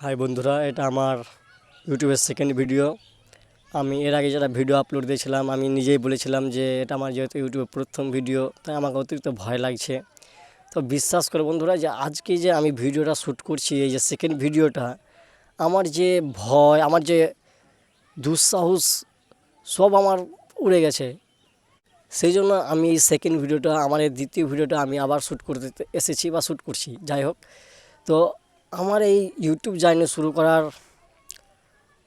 High বন্ধুরা, এটা আমার ইউটিউবের সেকেন্ড ভিডিও। আমি এর আগে যারা ভিডিও আপলোড দিয়েছিলাম, আমি নিজেই বলেছিলাম যে এটা আমার যেহেতু ইউটিউবের প্রথম ভিডিও, তাই আমাকে অতিরিক্ত ভয় লাগছে। তো বিশ্বাস করে বন্ধুরা যে আজকে যে আমি ভিডিওটা শ্যুট করছি, এই যে সেকেন্ড ভিডিওটা, আমার যে ভয়, আমার যে দুঃসাহস সব আমার উড়ে গেছে। সেই জন্য আমি এই সেকেন্ড ভিডিওটা, আমার এই দ্বিতীয় ভিডিওটা আমি আবার শ্যুট করতে এসেছি বা শ্যুট করছি। যাই হোক, তো আমার এই ইউটিউব জার্নি শুরু করার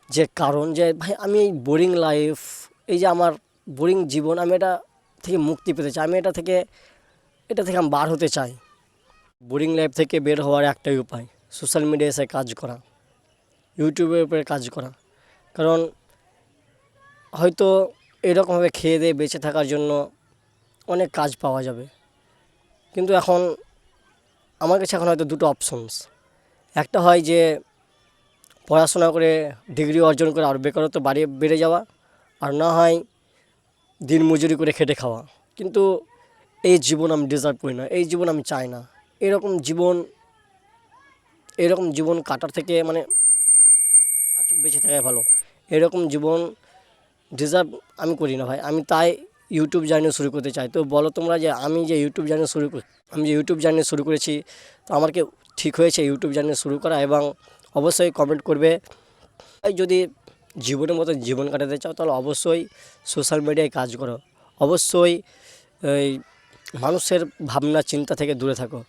যে কারণ, যে ভাই আমি এই বোরিং লাইফ, এই যে আমার বোরিং জীবন, আমি এটা থেকে মুক্তি পেতে চাই। আমি এটা থেকে আমি বার হতে চাই। বোরিং লাইফ থেকে বের হওয়ার একটাই উপায়, সোশ্যাল মিডিয়ায় এসে কাজ করা, ইউটিউবের উপরে কাজ করা। কারণ হয়তো এরকমভাবে খেয়ে দিয়ে বেঁচে থাকার জন্য অনেক কাজ পাওয়া যাবে, কিন্তু আমার কাছে এখন হয়তো দুটো অপশনস। একটা হয় যে পড়াশোনা করে ডিগ্রি অর্জন করে আর বেকারত্ব বেড়ে যাওয়া, আর না হয় দিন মজুরি করে খেটে খাওয়া। কিন্তু এই জীবন আমি ডিজার্ভ করি না, এই জীবন আমি চাই না। এরকম জীবন কাটার থেকে বেঁচে থাকাই ভালো। এরকম জীবন ডিজার্ভ আমি করি না ভাই। আমি তাই ইউটিউব জার্নি শুরু করতে চাই। তো বলো তোমরা যে আমি যে ইউটিউব জার্নি শুরু করেছি, তো আমার কি ঠিক হয়েছে ইউটিউব জার্নি শুরু করা? এবং অবশ্যই কমেন্ট করবে। যদি জীবনের মতো জীবন কাটাতে চাও, তাহলে অবশ্যই সোশ্যাল মিডিয়ায় কাজ করো। অবশ্যই এই মানুষের ভাবনা চিন্তা থেকে দূরে থাকো।